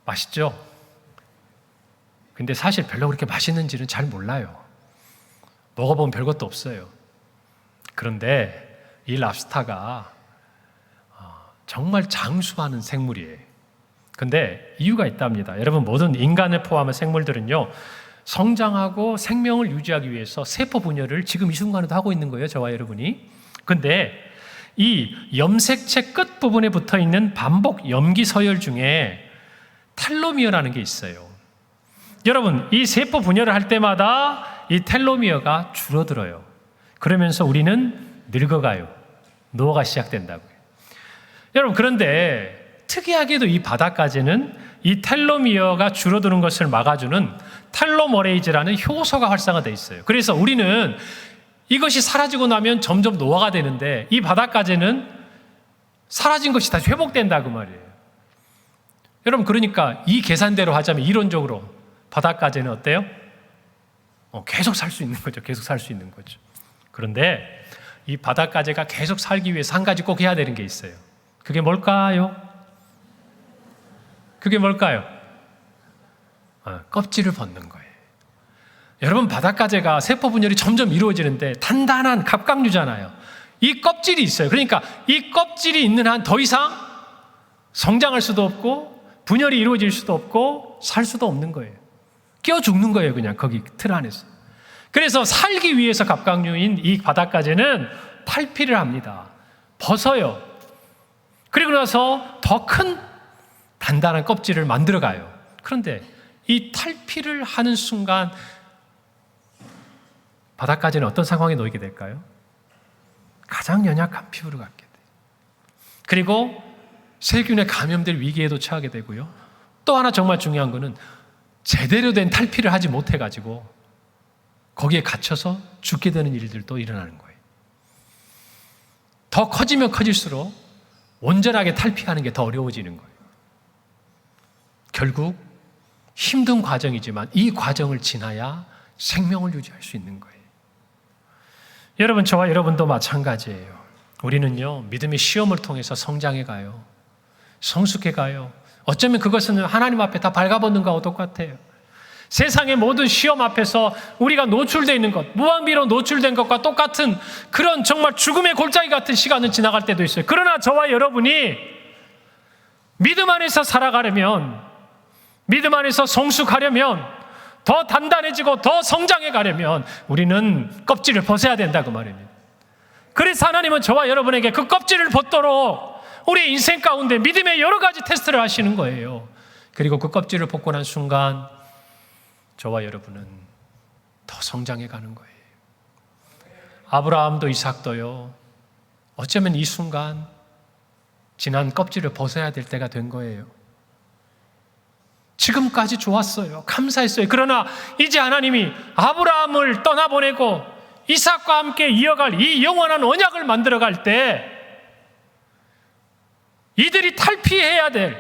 맛있죠? 근데 사실 별로 그렇게 맛있는지는 잘 몰라요. 먹어보면 별것도 없어요. 그런데 이 랍스타가 정말 장수하는 생물이에요. 근데 이유가 있답니다. 여러분, 모든 인간을 포함한 생물들은요, 성장하고 생명을 유지하기 위해서 세포 분열을 지금 이 순간에도 하고 있는 거예요, 저와 여러분이. 근데 이 염색체 끝부분에 붙어 있는 반복 염기 서열 중에 텔로미어라는 게 있어요. 여러분, 이 세포 분열을 할 때마다 이 텔로미어가 줄어들어요. 그러면서 우리는 늙어가요. 노화가 시작된다고요. 여러분, 그런데 특이하게도 이 바닷가재는 이 텔로미어가 줄어드는 것을 막아주는 텔로머레이즈라는 효소가 활성화되어 있어요. 그래서 우리는 이것이 사라지고 나면 점점 노화가 되는데 이 바닷가재는 사라진 것이 다시 회복된다 그 말이에요. 여러분, 그러니까 이 계산대로 하자면 이론적으로 바닷가재는 어때요? 계속 살 수 있는 거죠. 계속 살 수 있는 거죠. 그런데 이 바닷가재가 계속 살기 위해서 한 가지 꼭 해야 되는 게 있어요. 그게 뭘까요? 그게 뭘까요? 껍질을 벗는 거예요. 여러분, 바닷가재가 세포 분열이 점점 이루어지는데 단단한 갑각류잖아요. 이 껍질이 있어요. 그러니까 이 껍질이 있는 한 더 이상 성장할 수도 없고 분열이 이루어질 수도 없고 살 수도 없는 거예요. 끼어 죽는 거예요, 그냥 거기 틀 안에서. 그래서 살기 위해서 갑각류인 이 바닷가재는 탈피를 합니다. 벗어요. 그리고 나서 더 큰 단단한 껍질을 만들어가요. 그런데 이 탈피를 하는 순간 바닷가재는 어떤 상황에 놓이게 될까요? 가장 연약한 피부를 갖게 돼요. 그리고 세균에 감염될 위기에도 처하게 되고요. 또 하나 정말 중요한 거는 제대로 된 탈피를 하지 못해가지고 거기에 갇혀서 죽게 되는 일들도 일어나는 거예요. 더 커지면 커질수록 온전하게 탈피하는 게 더 어려워지는 거예요. 결국 힘든 과정이지만 이 과정을 지나야 생명을 유지할 수 있는 거예요. 여러분, 저와 여러분도 마찬가지예요. 우리는요, 믿음의 시험을 통해서 성장해 가요. 성숙해 가요. 어쩌면 그것은 하나님 앞에 다 발가벗는 거하고 똑같아요. 세상의 모든 시험 앞에서 우리가 노출되어 있는 것, 무방비로 노출된 것과 똑같은 그런 정말 죽음의 골짜기 같은 시간은 지나갈 때도 있어요. 그러나 저와 여러분이 믿음 안에서 살아가려면, 믿음 안에서 성숙하려면, 더 단단해지고 더 성장해 가려면 우리는 껍질을 벗어야 된다 그 말입니다. 그래서 하나님은 저와 여러분에게 그 껍질을 벗도록 우리 인생 가운데 믿음의 여러 가지 테스트를 하시는 거예요. 그리고 그 껍질을 벗고 난 순간 저와 여러분은 더 성장해 가는 거예요. 아브라함도 이삭도요, 어쩌면 이 순간 지난 껍질을 벗어야 될 때가 된 거예요. 지금까지 좋았어요. 감사했어요. 그러나 이제 하나님이 아브라함을 떠나보내고 이삭과 함께 이어갈 이 영원한 언약을 만들어갈 때 이들이 탈피해야 될,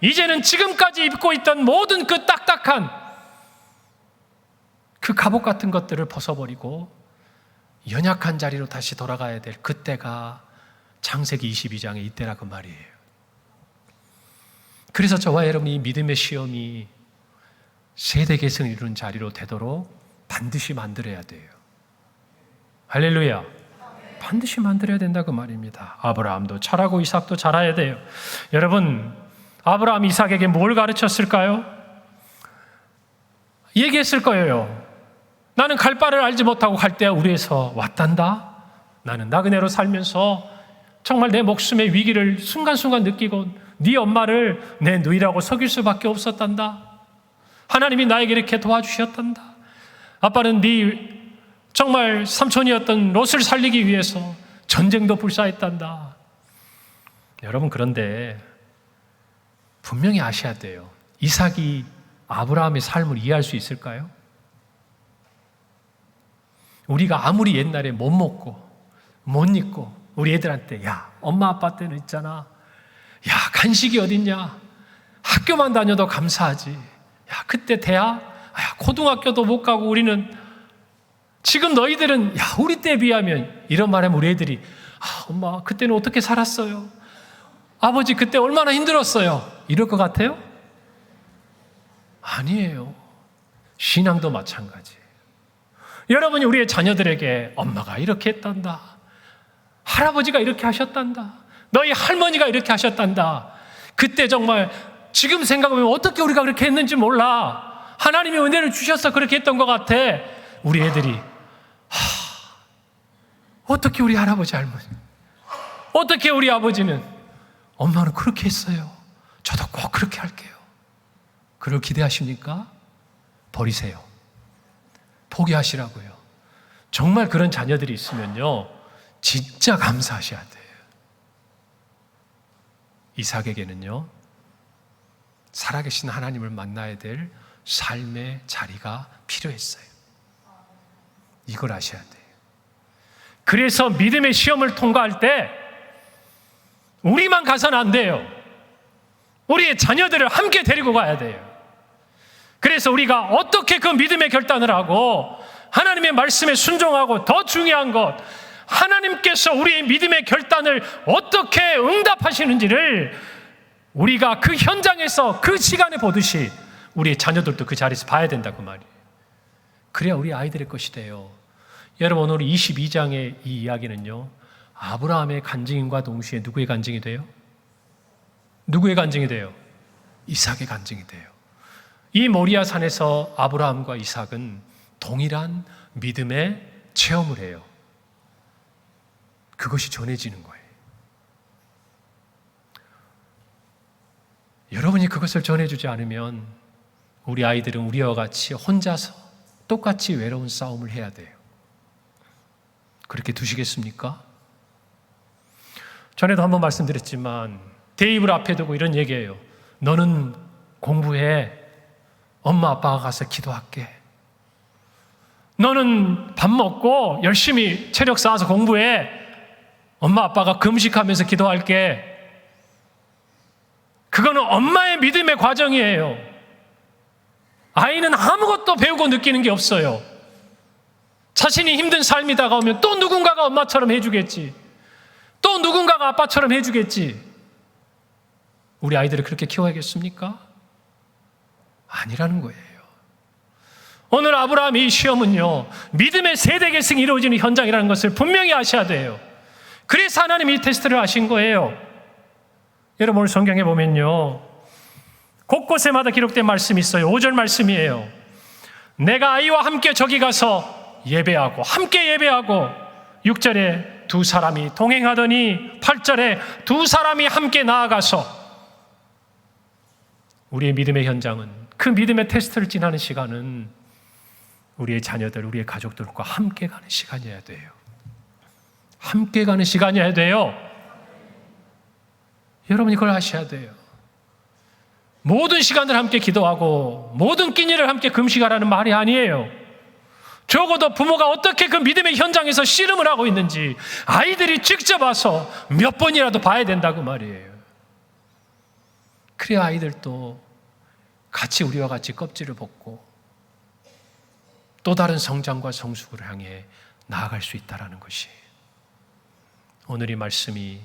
이제는 지금까지 입고 있던 모든 그 딱딱한 그 갑옷 같은 것들을 벗어버리고 연약한 자리로 다시 돌아가야 될 그때가 창세기 22장의 이때라 그 말이에요. 그래서 저와 여러분이 믿음의 시험이 세대 계승을 이루는 자리로 되도록 반드시 만들어야 돼요. 할렐루야. 반드시 만들어야 된다 그 말입니다. 아브라함도 자라고 이삭도 자라야 돼요. 여러분, 아브라함 이삭에게 뭘 가르쳤을까요? 얘기했을 거예요. 나는 갈 바를 알지 못하고 갈대아 우리에서 왔단다. 나는 나그네로 살면서 정말 내 목숨의 위기를 순간순간 느끼고 네 엄마를 내 누이라고 속일 수밖에 없었단다. 하나님이 나에게 이렇게 도와주셨단다. 아빠는 네 정말 삼촌이었던 롯을 살리기 위해서 전쟁도 불사했단다. 여러분, 그런데 분명히 아셔야 돼요. 이삭이 아브라함의 삶을 이해할 수 있을까요? 우리가 아무리 옛날에 못 먹고 못 입고 우리 애들한테 야, 엄마 아빠 때는 있잖아, 야, 간식이 어딨냐, 학교만 다녀도 감사하지, 야, 그때 대학, 야, 고등학교도 못 가고 우리는 지금 너희들은 야, 우리 때에 비하면, 이런 말하면 우리 애들이 엄마 그때는 어떻게 살았어요, 아버지 그때 얼마나 힘들었어요, 이럴 것 같아요? 아니에요. 신앙도 마찬가지. 여러분이 우리의 자녀들에게 엄마가 이렇게 했단다, 할아버지가 이렇게 하셨단다, 너희 할머니가 이렇게 하셨단다, 그때 정말 지금 생각하면 어떻게 우리가 그렇게 했는지 몰라, 하나님이 은혜를 주셔서 그렇게 했던 것 같아. 우리 애들이 어떻게 우리 할아버지 할머니, 어떻게 우리 아버지는, 엄마는 그렇게 했어요, 저도 꼭 그렇게 할게요. 그걸 기대하십니까? 버리세요. 포기하시라고요. 정말 그런 자녀들이 있으면요, 진짜 감사하셔야 돼요. 이삭에게는요, 살아계신 하나님을 만나야 될 삶의 자리가 필요했어요. 이걸 아셔야 돼요. 그래서 믿음의 시험을 통과할 때 우리만 가서는 안 돼요. 우리의 자녀들을 함께 데리고 가야 돼요. 그래서 우리가 어떻게 그 믿음의 결단을 하고 하나님의 말씀에 순종하고, 더 중요한 것, 하나님께서 우리의 믿음의 결단을 어떻게 응답하시는지를 우리가 그 현장에서 그 시간에 보듯이 우리의 자녀들도 그 자리에서 봐야 된다고 말이에요. 그래야 우리 아이들의 것이 돼요. 여러분, 오늘 22장의 이 이야기는요, 아브라함의 간증인과 동시에 누구의 간증이 돼요? 누구의 간증이 돼요? 이삭의 간증이 돼요. 이 모리아 산에서 아브라함과 이삭은 동일한 믿음의 체험을 해요. 그것이 전해지는 거예요. 여러분이 그것을 전해주지 않으면 우리 아이들은 우리와 같이 혼자서 똑같이 외로운 싸움을 해야 돼요. 그렇게 두시겠습니까? 전에도 한번 말씀드렸지만 대입을 앞에 두고 이런 얘기해요. 너는 공부해. 엄마 아빠가 가서 기도할게. 너는 밥 먹고 열심히 체력 쌓아서 공부해. 엄마 아빠가 금식하면서 기도할게. 그거는 엄마의 믿음의 과정이에요. 아이는 아무것도 배우고 느끼는 게 없어요. 자신이 힘든 삶이 다가오면 또 누군가가 엄마처럼 해주겠지, 또 누군가가 아빠처럼 해주겠지. 우리 아이들을 그렇게 키워야겠습니까? 아니라는 거예요. 오늘 아브라함의 이 시험은요, 믿음의 세대 계승이 이루어지는 현장이라는 것을 분명히 아셔야 돼요. 그래서 하나님이 이 테스트를 하신 거예요. 여러분, 오늘 성경에 보면요, 곳곳에마다 기록된 말씀이 있어요. 5절 말씀이에요. 내가 아이와 함께 저기 가서 예배하고, 함께 예배하고, 6절에 두 사람이 동행하더니, 8절에 두 사람이 함께 나아가서. 우리의 믿음의 현장은, 그 믿음의 테스트를 지나는 시간은 우리의 자녀들, 우리의 가족들과 함께 가는 시간이어야 돼요. 함께 가는 시간이어야 돼요. 여러분이 그걸 아셔야 돼요. 모든 시간을 함께 기도하고 모든 끼니를 함께 금식하라는 말이 아니에요. 적어도 부모가 어떻게 그 믿음의 현장에서 씨름을 하고 있는지 아이들이 직접 와서 몇 번이라도 봐야 된다고 말이에요. 그래야 아이들도 같이 우리와 같이 껍질을 벗고 또 다른 성장과 성숙을 향해 나아갈 수 있다는 것이, 오늘 이 말씀이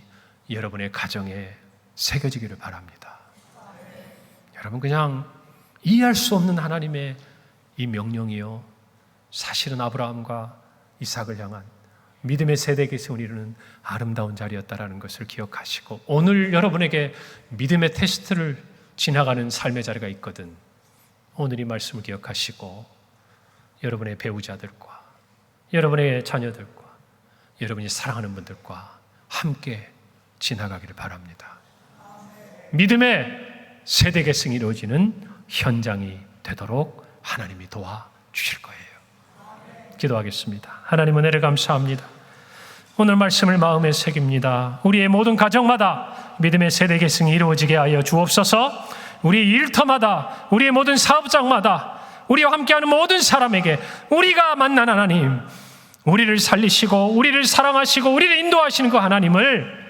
여러분의 가정에 새겨지기를 바랍니다. 여러분, 그냥 이해할 수 없는 하나님의 이 명령이요, 사실은 아브라함과 이삭을 향한 믿음의 세대에게서 이루는 아름다운 자리였다는 것을 기억하시고, 오늘 여러분에게 믿음의 테스트를 지나가는 삶의 자리가 있거든, 오늘 이 말씀을 기억하시고 여러분의 배우자들과 여러분의 자녀들과 여러분이 사랑하는 분들과 함께 지나가기를 바랍니다. 믿음의 세대 계승이 이루어지는 현장이 되도록 하나님이 도와주실 거예요. 기도하겠습니다. 하나님, 은혜를 감사합니다. 오늘 말씀을 마음에 새깁니다. 우리의 모든 가정마다 믿음의 세대 계승이 이루어지게 하여 주옵소서. 우리 일터마다, 우리의 모든 사업장마다, 우리와 함께하는 모든 사람에게 우리가 만난 하나님, 우리를 살리시고 우리를 사랑하시고 우리를 인도하시는 그 하나님을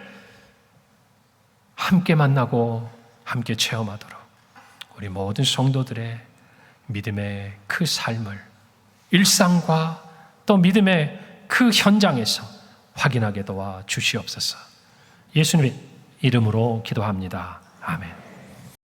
함께 만나고 함께 체험하도록 우리 모든 성도들의 믿음의 그 삶을 일상과 또 믿음의 그 현장에서 확인하게 도와 주시옵소서. 예수님의 이름으로 기도합니다. 아멘.